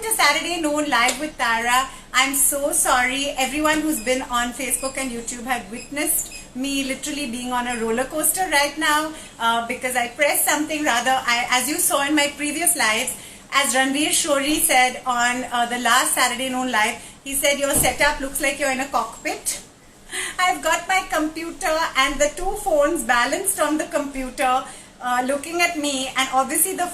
to Saturday Noon Live with Tara. I'm so sorry. Everyone who's been on Facebook and YouTube had witnessed me literally being on a roller coaster right now because I pressed something as you saw in my previous lives, as Ranveer Shori said on the last Saturday Noon Live, he said your setup looks like you're in a cockpit. I've got my computer and the two phones balanced on the computer looking at me, and obviously the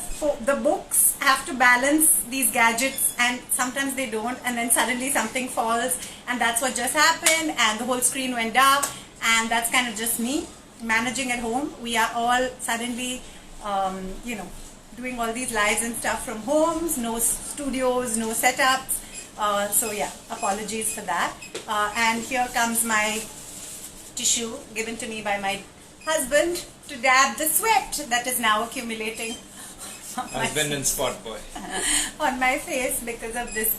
books have to balance these gadgets, and sometimes they don't, and then suddenly something falls, and that's what just happened, and the whole screen went dark, and that's kind of just me managing at home. We are all suddenly doing all these lives and stuff from homes, no studios, no setups. So yeah, apologies for that. And here comes my tissue given to me by my husband to dab the sweat that is now accumulating husband and spot boy on my face because of this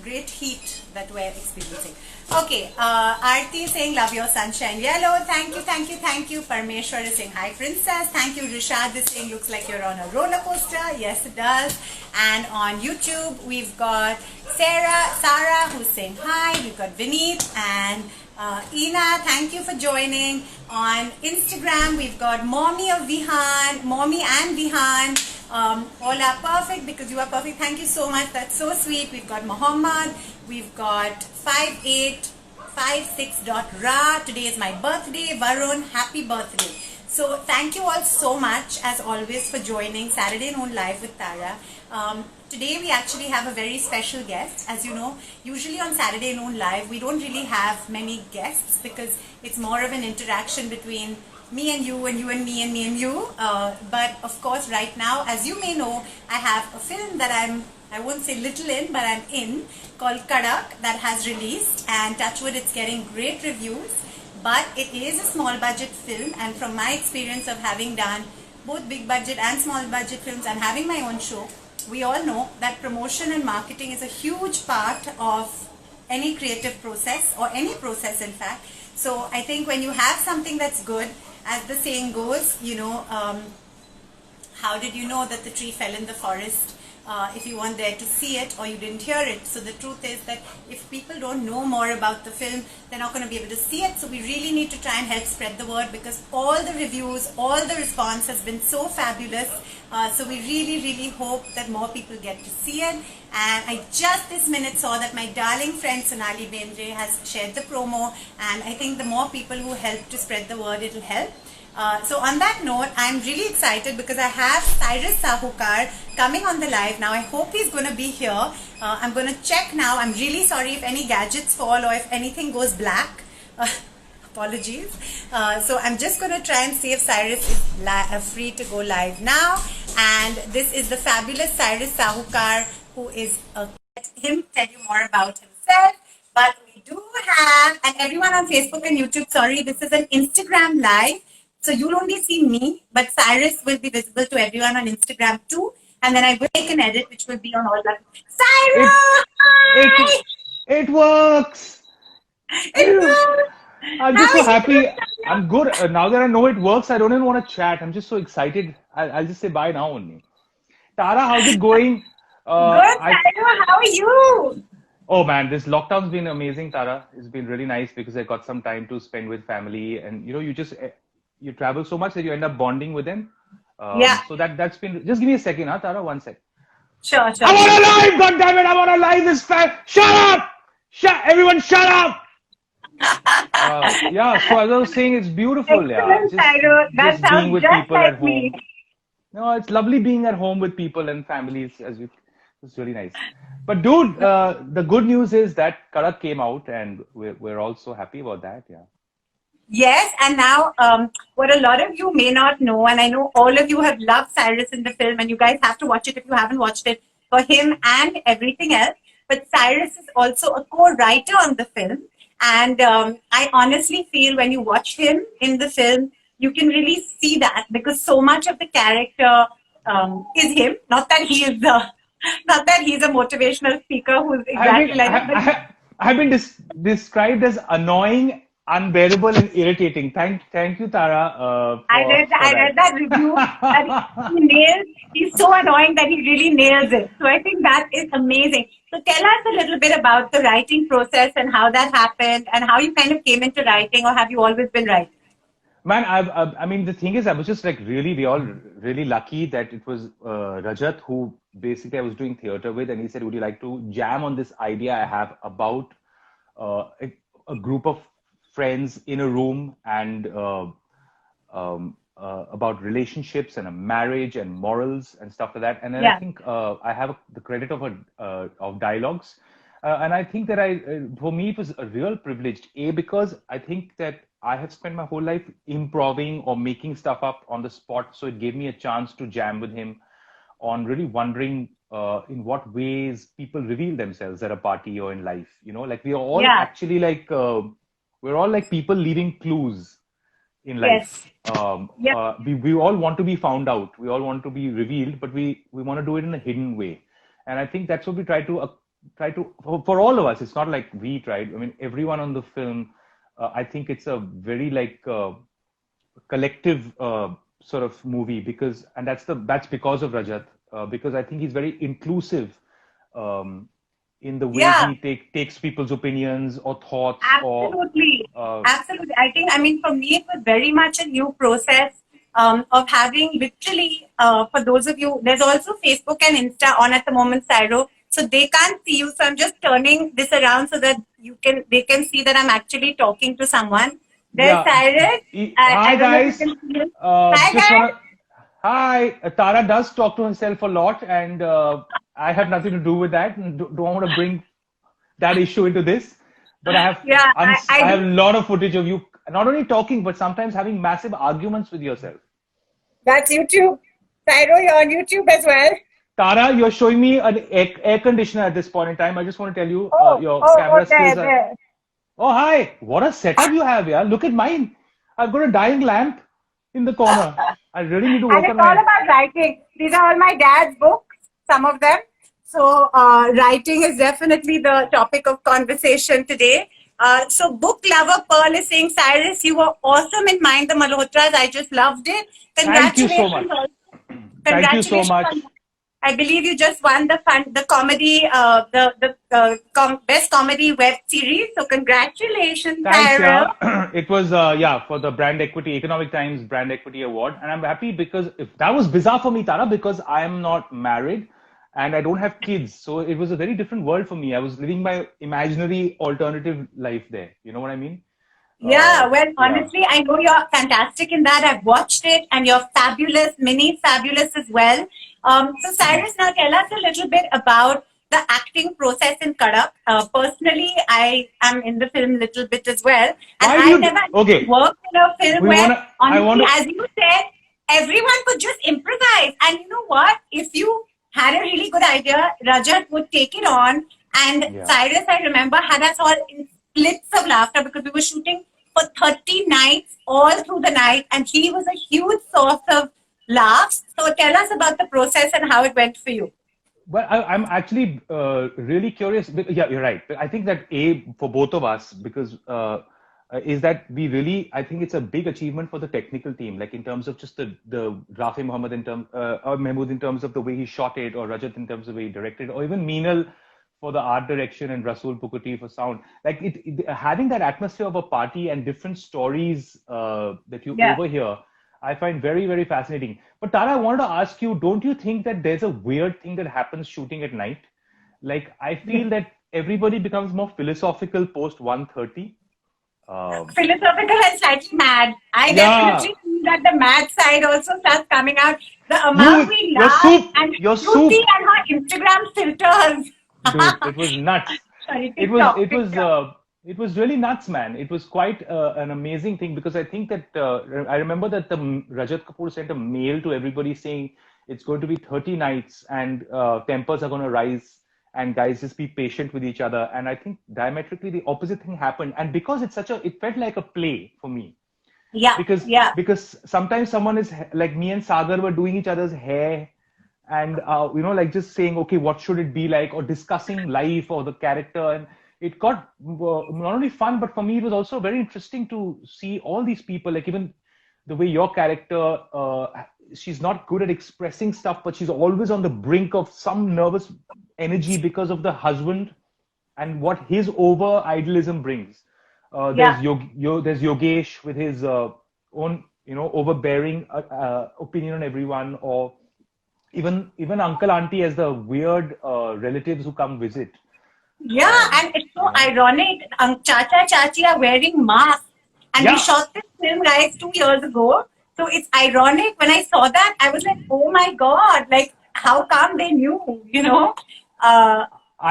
great heat that we're experiencing. Okay, Aarti is saying love your sunshine yellow. Thank you, thank you, thank you. Parmeshwar is saying hi princess. Thank you. Rishad is saying looks like you're on a roller coaster. Yes, it does. And on YouTube we've got Sarah who's saying hi. We've got Vineet and Ina, thank you for joining. On Instagram we've got Mommy and Vihan. All are perfect because you are perfect. Thank you so much. That's so sweet. We've got Muhammad. We've got 5856.ra. Today is my birthday. Varun, happy birthday. So thank you all so much as always for joining Saturday Noon Live with Tara. Today we actually have a very special guest. As you know, usually on Saturday Noon Live we don't really have many guests because it's more of an interaction between me and you and you and me and me and you. But of course right now, as you may know, I have a film that I won't say little in, but I'm in, called Kadakh, that has released, and touch wood, it's getting great reviews. But it is a small budget film, and from my experience of having done both big budget and small budget films and having my own show, we all know that promotion and marketing is a huge part of any creative process, or any process in fact. So I think when you have something that's good, as the saying goes, how did you know that the tree fell in the forest if you weren't there to see it or you didn't hear it? So the truth is that if people don't know more about the film, they're not going to be able to see it. So we really need to try and help spread the word, because all the reviews, all the response has been so fabulous. So we really hope that more people get to see it. And I just this minute saw that my darling friend Sonali Bendre has shared the promo, and I think the more people who help to spread the word, it'll help. So on that note, I'm really excited because I have Cyrus Sahukhar coming on the live now. I hope he's going to be here. I'm going to check now. I'm really sorry if any gadgets fall or if anything goes black. Apologies. So I'm just going to try and see if Cyrus is free to go live now. And this is the fabulous Cyrus Sahukhar, who is let him tell you more about himself. But we do have, and everyone on Facebook and YouTube, sorry, this is an Instagram live. So you'll only see me, but Cyrus will be visible to everyone on Instagram too. And then I will make an edit which will be on all that. Cyrus! It works! It works! I'm just so happy. I'm good. Now that I know it works, I don't even want to chat. I'm just so excited. I'll just say bye now only. Tara, how's it going? Good, Cyrus. How are you? Oh man, this lockdown's been amazing, Tara. It's been really nice because I got some time to spend with family, and you travel so much that you end up bonding with them. Yeah. So that's been. Just give me a second, huh, Tara? 1 sec. Sure. I'm on a live. God damn it! I'm on a live. Shut up! Everyone, shut up! Yeah. So as I was saying, it's beautiful. Excellent, Just being with people like at home. No, it's lovely being at home with people and families. It's really nice. But dude, the good news is that Kadakh came out, and we're all so happy about that. Yeah. Yes, and now what a lot of you may not know, and I know all of you have loved Cyrus in the film, and you guys have to watch it if you haven't watched it, for him and everything else. But Cyrus is also a co-writer on the film, and I honestly feel when you watch him in the film, you can really see that, because so much of the character is him. Not that he's a motivational speaker who's exactly I've been described as annoying unbearable and irritating. Thank you, Tara, for I read that review that he nails. He's so annoying that he really nails it. So I think that is amazing. So tell us a little bit about the writing process and how that happened and how you kind of came into writing, or have you always been writing? Man, I mean, the thing is, I was just like we all really lucky that it was Rajat who basically I was doing theater with, and he said, "Would you like to jam on this idea I have about a group of friends in a room and about relationships and a marriage and morals and stuff like that?" And then I think I have the credit of dialogues, and I think that for me, it was a real privilege. Because I think that I have spent my whole life improving or making stuff up on the spot. So it gave me a chance to jam with him on really wondering in what ways people reveal themselves at a party or in life. Like we are all actually like, we're all like people leaving clues in life. We all want to be found out. We all want to be revealed, but we want to do it in a hidden way. And I think that's what we try to for all of us. It's not like we tried. I mean, everyone on the film, I think it's a very like collective sort of movie that's because of Rajat, because I think he's very inclusive in the way he takes people's opinions or thoughts. Absolutely. Absolutely. I mean, for me, it was very much a new process of having literally, for those of you, there's also Facebook and Insta on at the moment, Cyro. So they can't see you. So I'm just turning this around so that they can see that I'm actually talking to someone. There's Cyrus. Hi guys. Hi guys. Hi. Tara does talk to herself a lot, and I have nothing to do with that. Don't want to bring that issue into this. But I have a lot of footage of you not only talking, but sometimes having massive arguments with yourself. That's YouTube. Cyro, you're on YouTube as well. Tara, you're showing me an air conditioner at this point in time. I just want to tell you your camera skills are... Oh, hi. What a setup you have, yeah. Look at mine. I've got a dying lamp in the corner. I really need to work on And it's all about writing. These are all my dad's books, some of them. So writing is definitely the topic of conversation today. So book lover Pearl is saying, Cyrus, you were awesome in Mind the Malhotras. I just loved it. Thank you so much. Thank you so much. I believe you just won the comedy, best comedy web series. So congratulations, Thanks, It was for the Brand Equity, Economic Times Brand Equity Award, and I'm happy because that was bizarre for me, Tara, because I am not married and I don't have kids, so it was a very different world for me. I was living my imaginary alternative life there. You know what I mean? Honestly, I know you're fantastic in that. I've watched it, and you're fabulous, fabulous as well. So Cyrus, now tell us a little bit about the acting process in Kadakh. Personally, I am in the film a little bit as well. And I've never worked in a film honestly, as you said, everyone could just improvise. And you know what? If you had a really good idea, Rajat would take it on. And Cyrus, I remember, had us all in splits of laughter because we were shooting for 30 nights all through the night, and he was a huge source of laughs. So tell us about the process and how it went for you. Well, I'm actually really curious. Yeah, you're right. I think that for both of us, because is that we really, I think it's a big achievement for the technical team, like in terms of just the Rafi Muhammad or Mahmood in terms of the way he shot it, or Rajat in terms of the way he directed, or even Meenal for the art direction and Rasool Pukuti for sound. Like having that atmosphere of a party and different stories that you overhear, I find very, very fascinating. But Tara, I wanted to ask you, don't you think that there's a weird thing that happens shooting at night? Like, I feel that everybody becomes more philosophical post 1:30. Philosophical and slightly mad. I definitely feel that the mad side also starts coming out. The amount we laugh and Shruti and her Instagram filters. Dude, it was nuts. Sorry, it was really nuts, man. It was quite an amazing thing, because I think that I remember that the Rajat Kapoor sent a mail to everybody saying it's going to be 30 nights and tempers are going to rise, and guys, just be patient with each other. And I think diametrically the opposite thing happened. And because it felt like a play for me. Because sometimes someone is like me and Sagar were doing each other's hair. And, like just saying, okay, what should it be like, or discussing life or the character. And it got not only fun, but for me it was also very interesting to see all these people, like even the way your character, she's not good at expressing stuff, but she's always on the brink of some nervous energy because of the husband and what his over idealism brings. There's there's Yogesh with his own, overbearing opinion on everyone, or even uncle auntie as the weird relatives who come visit. Yeah, and it's so ironic. Chacha Chachi are wearing masks, and we shot this film, guys, 2 years ago. So it's ironic. When I saw that, I was like, "Oh my God! Like, how come they knew?"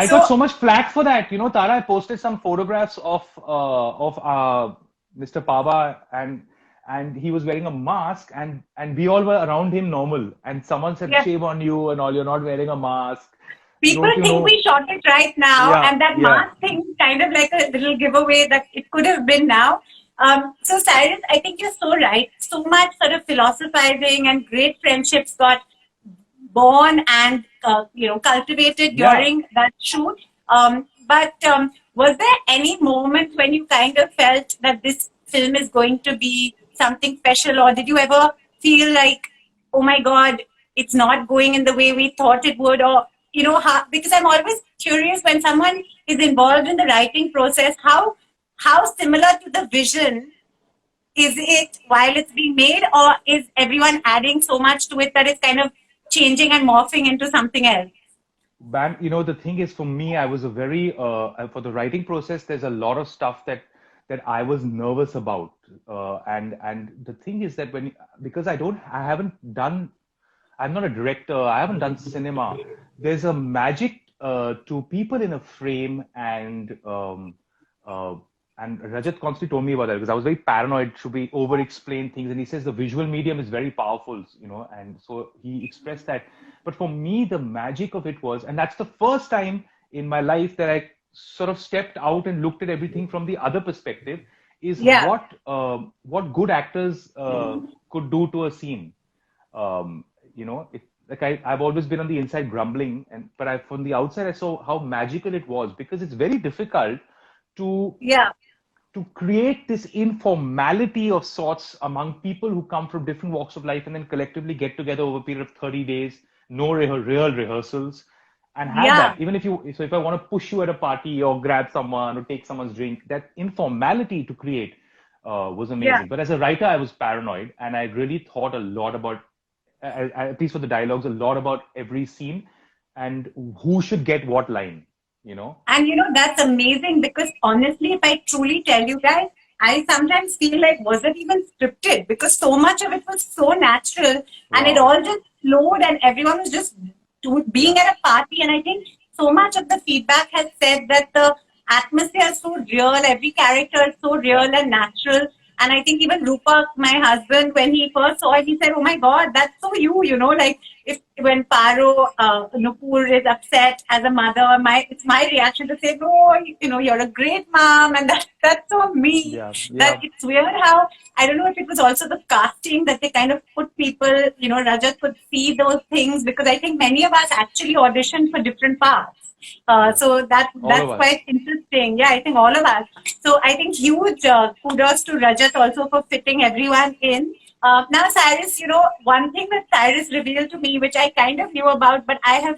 I got so much flack for that. Tara, I posted some photographs of Mr. Pava, and he was wearing a mask, and we all were around him normal, and someone said, "Shame on you," and all, "You're not wearing a mask." People think we shot it right now, and that mask thing is kind of like a little giveaway that it could have been now. So Cyrus, I think you're so right. So much sort of philosophizing and great friendships got born and cultivated during that shoot. But was there any moment when you kind of felt that this film is going to be something special, or did you ever feel like, oh my God, it's not going in the way we thought it would, or because I'm always curious when someone is involved in the writing process, how similar to the vision is it while it's being made, or is everyone adding so much to it that it's kind of changing and morphing into something else? Man, the thing is, for me, I was a very for the writing process, there's a lot of stuff that I was nervous about, and the thing is that because I'm not a director, I haven't done cinema. There's a magic to people in a frame, and Rajat constantly told me about that because I was very paranoid to be over-explain things, and he says the visual medium is very powerful, and so he expressed that. But for me, the magic of it was, and that's the first time in my life that I sort of stepped out and looked at everything from the other perspective, is what good actors could do to a scene. I've always been on the inside grumbling, but from the outside I saw how magical it was, because it's very difficult to create this informality of sorts among people who come from different walks of life and then collectively get together over a period of 30 days, no real rehearsals, and have that. Even if I want to push you at a party or grab someone or take someone's drink, that informality to create was amazing. But as a writer, I was paranoid, and I really thought a lot about, at least for the dialogues, a lot about every scene and who should get what line, And that's amazing, because honestly, if I truly tell you guys, I sometimes feel like, was it even scripted? Because so much of it was so natural, and it all just flowed, and everyone was just being at a party. And I think so much of the feedback has said that the atmosphere is so real, every character is so real and natural. And I think even Rupak, my husband, when he first saw it, he said, "Oh my God, that's so you, like when Paro, Nupur is upset as a mother, it's my reaction to say, "Oh, you're a great mom," and that's so me. That it's weird how, I don't know if it was also the casting that they kind of put people, Rajat could see those things, because I think many of us actually auditioned for different parts. So that's quite interesting. Yeah, I think all of us. So I think huge kudos to Rajat also for fitting everyone in. Now, Cyrus, one thing that Cyrus revealed to me, which I kind of knew about, but I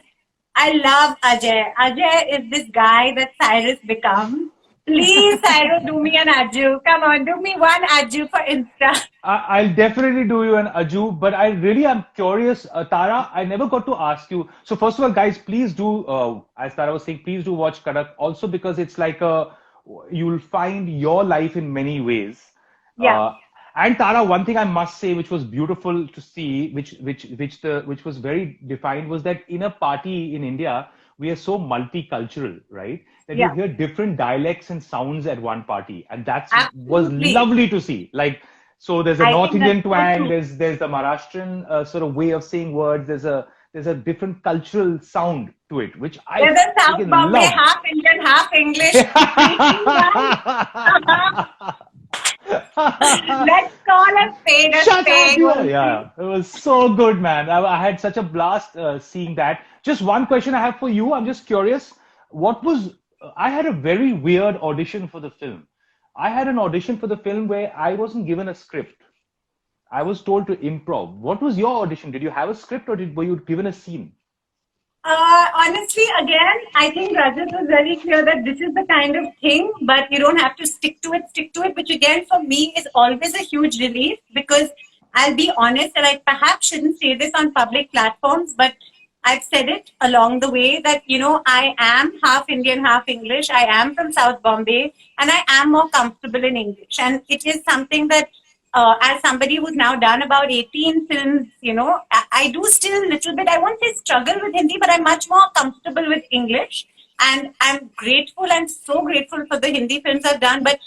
love Ajay. Ajay is this guy that Cyrus becomes. Please, Cyrus, do me an Aju. Come on, do me one Aju for Insta. I'll definitely do you an Aju, but I really am curious. Tara, I never got to ask you. So first of all, guys, please do, as Tara was saying, please do watch Kadakh. Also because it's like you'll find your life in many ways. And Tara, one thing I must say, which was beautiful to see, which was very defined, was that in a party in India, we are so multicultural, right? That you hear different dialects and sounds at one party, and was lovely to see. Like, so there's a North Indian twang, there's the Maharashtrian sort of way of saying words. There's a different cultural sound to it, which there's a South Bombay, half Indian, half English. Let's call a spade a spade. Yeah, it was so good, man. I had such a blast seeing that. Just one question I have for you. I'm just curious, what was I had a very weird audition for the film. I had an audition for the film where I wasn't given a script. I was told to improv. What was your audition? Did you have a script or were you given a scene? Honestly, again, I think Rajat was very clear that this is the kind of thing, but you don't have to stick to it, which again for me is always a huge relief, because I'll be honest, and I perhaps shouldn't say this on public platforms, but I've said it along the way that, I am half Indian, half English. I am from South Bombay, and I am more comfortable in English. And it is something that, as somebody who's now done about 18 films, I do still a little bit, I won't say struggle with Hindi, but I'm much more comfortable with English. And I'm grateful and so grateful for the Hindi films I've done. But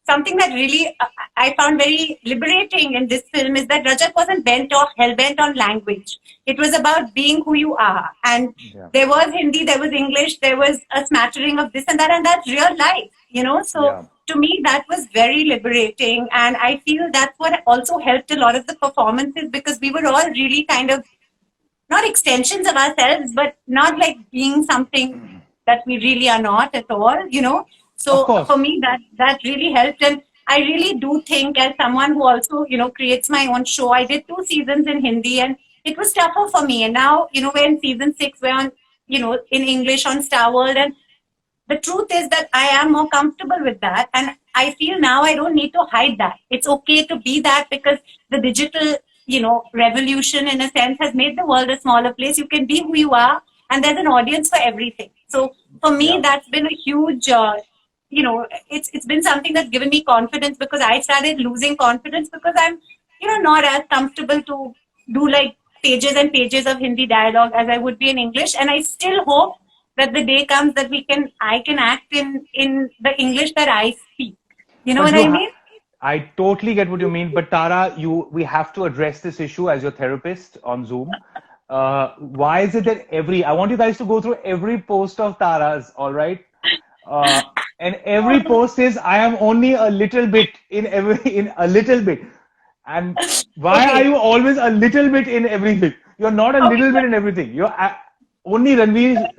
something that really I found very liberating in this film is that Rajat wasn't bent or hell-bent on language. It was about being who you are. And there was Hindi, there was English, there was a smattering of this and that's real life, So to me, that was very liberating. And I feel that's what also helped a lot of the performances, because we were all really kind of not extensions of ourselves, but not like being something that we really are not at all, So for me, that really helped. And I really do think, as someone who also, creates my own show, I did 2 seasons in Hindi and it was tougher for me. And now, we're in season 6, we're on, in English on Star World. And the truth is that I am more comfortable with that. And I feel now I don't need to hide that. It's okay to be that, because the digital, revolution in a sense has made the world a smaller place. You can be who you are and there's an audience for everything. So for me, that's been a huge... it's been something that's given me confidence, because I started losing confidence because I'm, not as comfortable to do like pages and pages of Hindi dialogue as I would be in English. And I still hope that the day comes that I can act in the English that I speak. You know what I mean? I totally get what you mean. But Tara, we have to address this issue as your therapist on Zoom. Why is it that I want you guys to go through every post of Tara's, all right? And every post is, I am only a little bit in a little bit. And why are you always a little bit in everything? You're not a little bit in everything. You're only Ranveer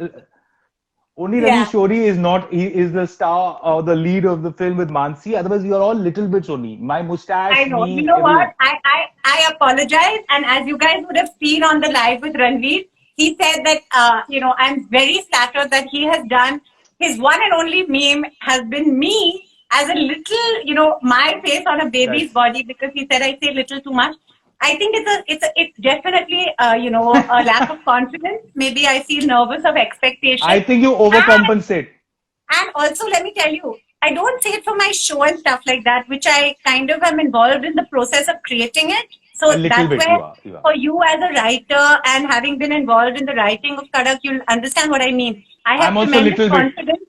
Shori is not, he is the star or the lead of the film with Mansi. Otherwise, you're all little bits only. My mustache, I know. me, You know everyone. what? I apologize. And as you guys would have seen on the live with Ranveer, he said that, I'm very flattered that he has done, his one and only meme has been me as a little, my face on a baby's body, because he said I say little too much. I think it's definitely, a lack of confidence. Maybe I feel nervous of expectation. I think you overcompensate. And also, let me tell you, I don't say it for my show and stuff like that, which I kind of am involved in the process of creating it. So that's where, for you as a writer and having been involved in the writing of Kadakh, you'll understand what I mean. I have tremendous confidence.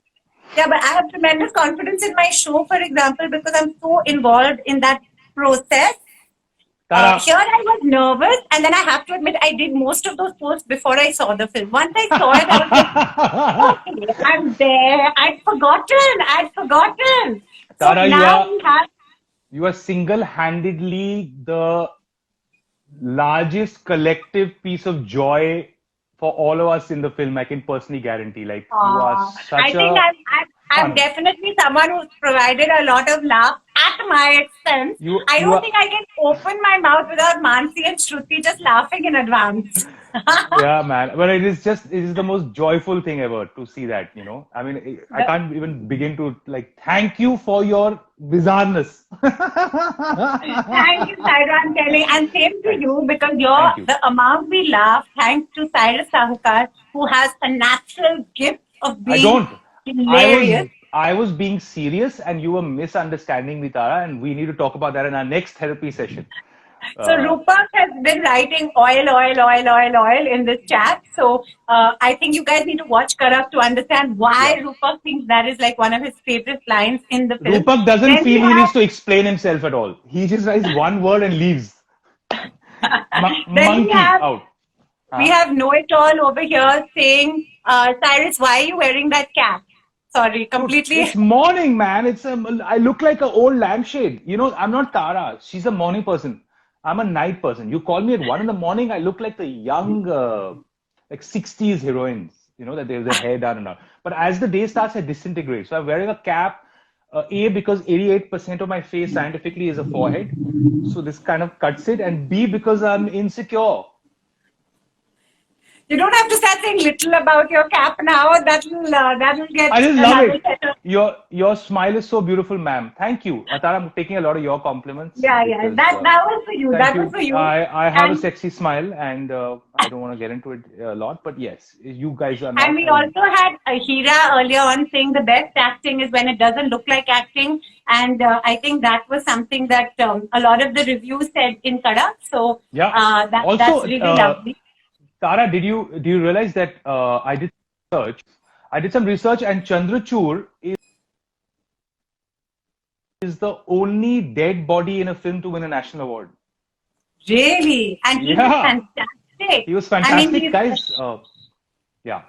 Yeah, but I have tremendous confidence in my show, for example, because I'm so involved in that process. Here I was nervous, and then I have to admit I did most of those posts before I saw the film. Once I saw it, I was like, okay, I'm there. I'd forgotten. Tara, you are single-handedly the largest collective piece of joy for all of us in the film. I can personally guarantee. Like, you are such I'm definitely someone who's provided a lot of laughs at my expense. I don't think I can open my mouth without Mansi and Shruti just laughing in advance. Yeah, man. But it is the most joyful thing ever to see that, I mean, I can't even begin to, thank you for your bizarreness. Thank you, Cyrus. I'm telling, and same to you, because the amount we laugh, thanks to Cyrus Sahukhar, who has a natural gift of being hilarious. I was being serious and you were misunderstanding me, Tara, and we need to talk about that in our next therapy session. So Rupak has been writing oil in this chat. So I think you guys need to watch Kadakh to understand why Rupak thinks that is like one of his favorite lines in the film. Rupak doesn't feel he needs to explain himself at all. He just writes one word and leaves. Monkey out. We have Know It All over here saying, Cyrus, why are you wearing that cap? Sorry, completely. It's morning, man. I look like an old lampshade. I'm not Tara. She's a morning person. I'm a night person. You call me at 1 in the morning, I look like the young, 60s heroines. that there's a hair done and all. But as the day starts, I disintegrate. So I'm wearing a cap. A, because 88% of my face scientifically is a forehead. So this kind of cuts it. And B, because I'm insecure. You don't have to start saying little about your cap now. That'll get. I just love it. Your smile is so beautiful, ma'am. Thank you. Atara, I'm taking a lot of your compliments. Yeah. That was for you. That was for you. I have a sexy smile, and I don't want to get into it a lot, but yes, you guys are not. And we also had Hira earlier on saying the best acting is when it doesn't look like acting, and I think that was something that a lot of the reviews said in Kadakh. So that's really lovely. Tara, do you realize that I did some research, and Chandrachur is the only dead body in a film to win a national award. Really? And he was fantastic. He was fantastic, guys. Yeah.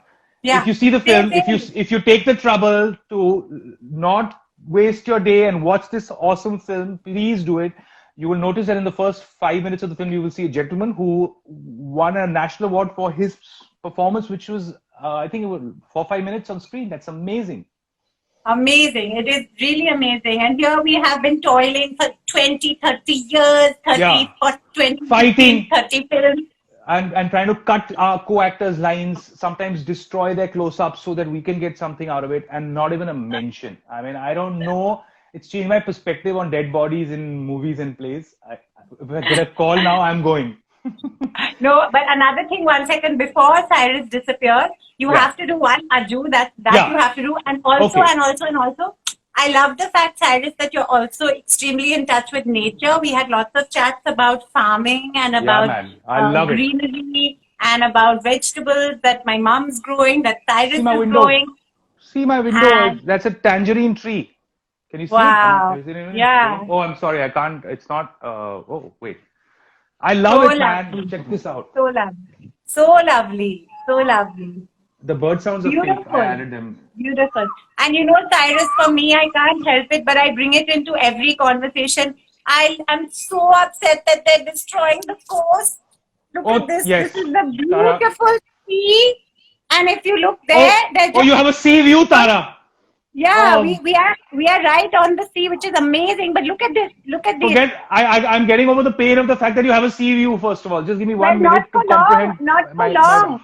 If you see the film, if you take the trouble to not waste your day and watch this awesome film, please do it. You will notice that in the first 5 minutes of the film, you will see a gentleman who won a national award for his performance, which was, I think it was 4 or 5 minutes on screen. That's amazing. Amazing. It is really amazing. And here we have been toiling for 20, 30 years, 20, fighting, 30 films. And trying to cut our co-actors' lines, sometimes destroy their close-ups so that we can get something out of it, and not even a mention. I mean, I don't know. It's changed my perspective on dead bodies in movies and plays. If I get a call now, I'm going. No, but another thing, 1 second before Cyrus disappears, you have to do one Aju, that you have to do. And also, I love the fact, Cyrus, that you're also extremely in touch with nature. We had lots of chats about farming and about greenery and about vegetables that my mom's growing, that Cyrus is growing. See my window. That's a tangerine tree. Can you see it? Yeah. Oh, I'm sorry. I can't. It's not. Oh, wait. I love it, man. Check this out. So lovely. So lovely. So lovely. The bird sounds are fake. I added them. Beautiful. And you know, Cyrus, for me, I can't help it, but I bring it into every conversation. I'm so upset that they're destroying the coast. Look at this. Yes. This is the beautiful sea. And if you look there, you have a sea view, Tara. Yeah, we are right on the sea, which is amazing. But look at this. Look at this. I'm getting over the pain of the fact that you have a sea view. First of all, just give me 1 minute to comprehend. Not for long.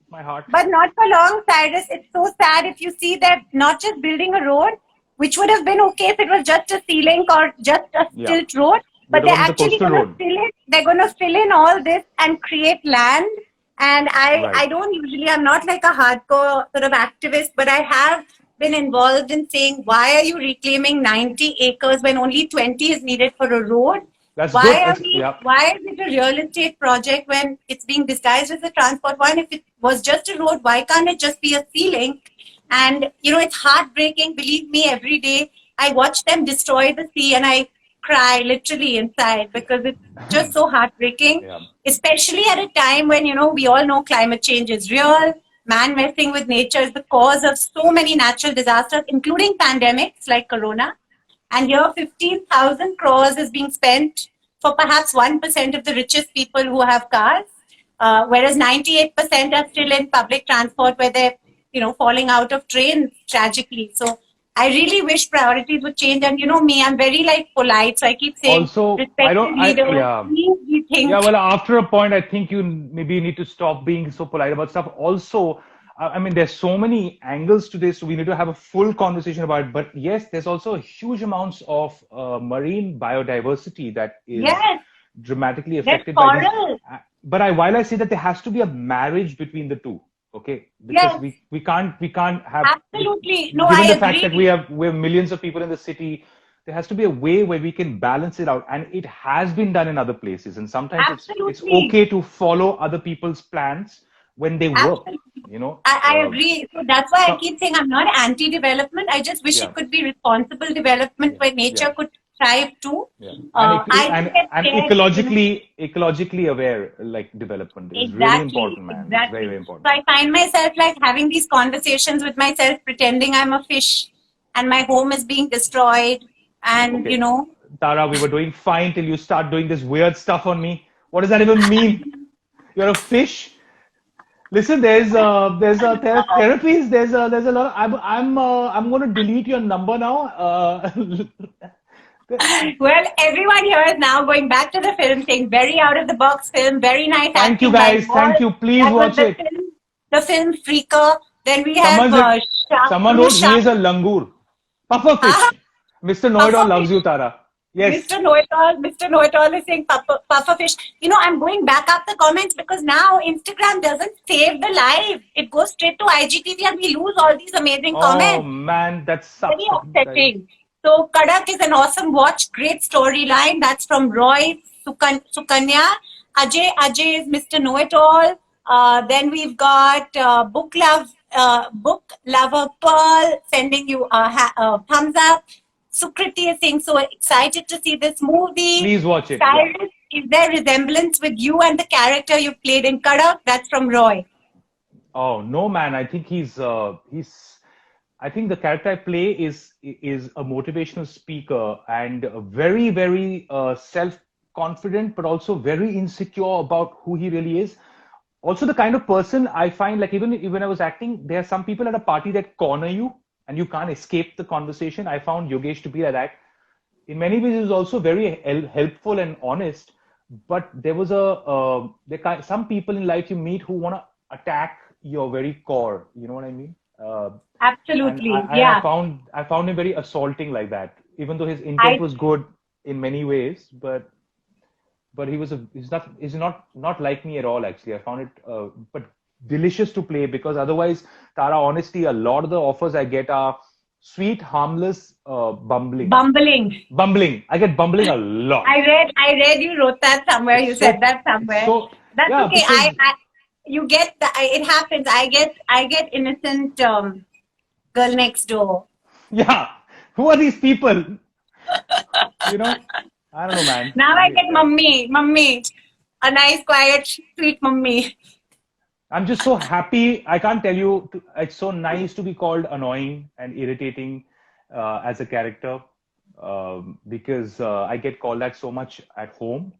My heart. But not for long, Cyrus. It's so sad if you see that not just building a road, which would have been okay if it was just a sea link or just a stilt road, but they're actually going to fill in all this and create land. And I don't usually, I'm not like a hardcore sort of activist, but I have been involved in saying, why are you reclaiming 90 acres when only 20 is needed for a road? Why is it a real estate project when it's being disguised as a transport one? If it was just a road, why can't it just be a sea link? And, you know, it's heartbreaking. Believe me, every day I watch them destroy the sea and I cry literally inside because it's just so heartbreaking, especially at a time when, you know, we all know climate change is real. Man messing with nature is the cause of so many natural disasters, including pandemics like Corona. And here 15,000 crores is being spent for perhaps 1% of the richest people who have cars, whereas 98% are still in public transport where they're, you know, falling out of trains tragically. So I really wish priorities would change. And you know me, I'm very polite. So I keep saying, also, well, after a point, I think you maybe need to stop being so polite about stuff. Also, I mean, there's so many angles to this. So we need to have a full conversation about it. But yes, there's also huge amounts of marine biodiversity that is dramatically affected by this. But while I say that there has to be a marriage between the two. Okay, because we can't have absolutely no. Given the fact that we have millions of people in the city, there has to be a way where we can balance it out, and it has been done in other places. And sometimes it's okay to follow other people's plans when they work. You know, I agree. So that's why I keep saying I'm not anti-development. I just wish it could be responsible development where nature could thrive too. And ecologically aware, like development is really important, man. It's very, very important. So I find myself having these conversations with myself, pretending I'm a fish and my home is being destroyed. And you know, Tara, we were doing fine till you start doing this weird stuff on me. What does that even mean? You're a fish? Listen, therapies. There's a lot. I'm going to delete your number now. Well, everyone here is now going back to the film, saying very out of the box film, very nice Thank you, acting by guys. all. Thank you. Please That was watch it. the film Freaker. Then we Someone have said, someone wrote, he is a langur. Puffer fish. Mr. Know-it-all loves you, Tara. Yes. Mr. Know-it-all is saying puffer fish. You know, I'm going back up the comments because now Instagram doesn't save the live. It goes straight to IGTV and we lose all these amazing comments. Oh man, that sucks. Very upsetting. So Kadakh is an awesome watch. Great storyline. That's from Roy Sukanya. Ajay is Mr. Know-it-all. Then we've got Book Lover Pearl sending you a thumbs up. Sukriti is saying, so excited to see this movie. Please watch it. Cyrus, is there resemblance with you and the character you played in Kadakh? That's from Roy. Oh no, man! I think I think the character I play is a motivational speaker and very, very self-confident, but also very insecure about who he really is. Also, the kind of person I find, like even when I was acting, there are some people at a party that corner you and you can't escape the conversation. I found Yogesh to be like that. In many ways, he was also very helpful and honest. But there was some people in life you meet who want to attack your very core. You know what I mean? Absolutely, yeah. I found him very assaulting like that. Even though his intent was good in many ways, but he's not like me at all. Actually, I found it but delicious to play because otherwise, Tara, honestly, a lot of the offers I get are sweet, harmless, bumbling. I get bumbling a lot. I read you wrote that somewhere. You said that somewhere. That's yeah, okay. Because you get it happens. I get innocent girl next door. Yeah. Who are these people? You know, I don't know, man. Now I get mummy, a nice, quiet, sweet mummy. I'm just so happy. I can't tell you. It's so nice to be called annoying and irritating as a character because I get called that so much at home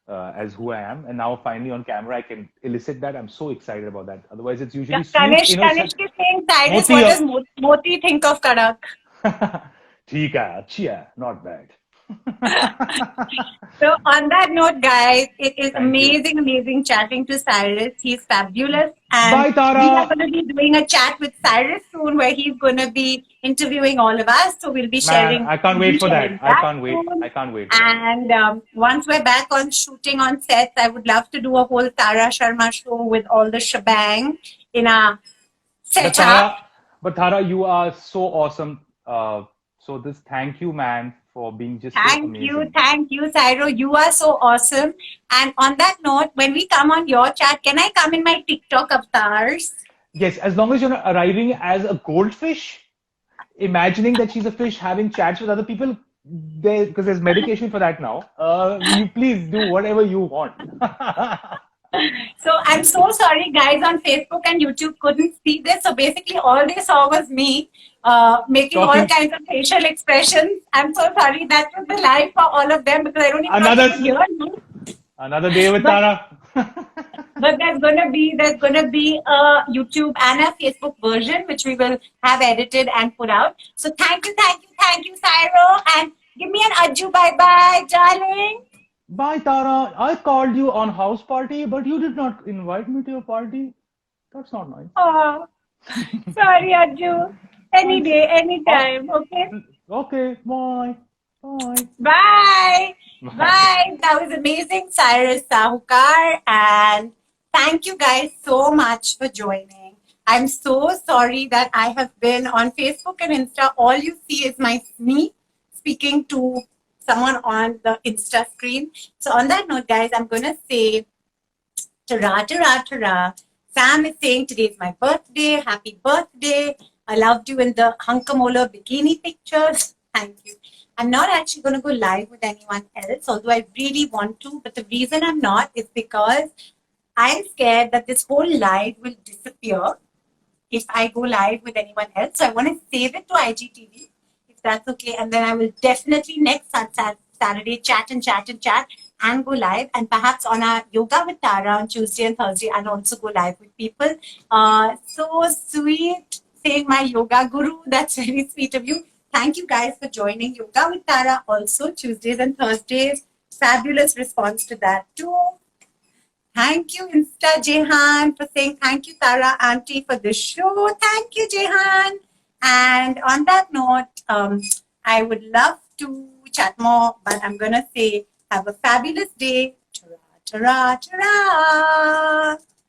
as who I am. And now finally on camera, I can elicit that. I'm so excited about that. Otherwise, it's usually Kanish is saying, Cyrus, what does Moti think of Kadakh? Theek hai, achhi hai, not bad. So on that note, guys, it is amazing chatting to Cyrus. He's fabulous. And bye, Tara. We are going to be doing a chat with Cyrus soon where he's going to be interviewing all of us. So we'll be sharing. I can't wait for that. I can't wait. And once we're back on shooting on sets, I would love to do a whole Tara Sharma show with all the shebang in a setup. But Tara, you are so awesome. So thank you, man, for being just so amazing. Thank you, Cyro. You are so awesome. And on that note, when we come on your chat, can I come in my TikTok avatars? Yes, as long as you're not arriving as a goldfish, imagining that she's a fish having chats with other people, because there's medication for that now. You please do whatever you want. So I'm so sorry, guys, on Facebook and YouTube couldn't see this. So basically, all they saw was me making all kinds of facial expressions. I'm so sorry. That was the live for all of them because I don't even know if you hear. Another day with Tara. But there's gonna be a YouTube and a Facebook version which we will have edited and put out. So thank you, Cyro, and give me an adju bye, darling. Bye, Tara. I called you on house party, but you did not invite me to your party. That's not nice. Oh, sorry, Adju. Any day, anytime. Okay. Okay. Bye. Bye. That was amazing, Cyrus Sahukhar, and thank you guys so much for joining. I'm so sorry that I have been on Facebook and Insta. All you see is me speaking to someone on the Insta screen. So on that note, guys, I'm going to say ta-ra. Sam is saying today's my birthday. Happy birthday. I loved you in the hunkamola bikini pictures. Thank you. I'm not actually going to go live with anyone else, although I really want to. But the reason I'm not is because I'm scared that this whole live will disappear if I go live with anyone else. So I want to save it to IGTV. That's okay. And then I will definitely next Saturday chat. and go live. And perhaps on our Yoga with Tara on Tuesday and Thursday, I'll also go live with people. So sweet, saying my yoga guru. That's very sweet of you. Thank you guys for joining Yoga with Tara also Tuesdays and Thursdays. Fabulous response to that too. Thank you, Insta Jehan, for saying thank you, Tara Auntie, for the show. Thank you, Jehan. And on that note, I would love to chat more, but I'm going to say have a fabulous day. Ta-ra, ta-ra, ta-ra.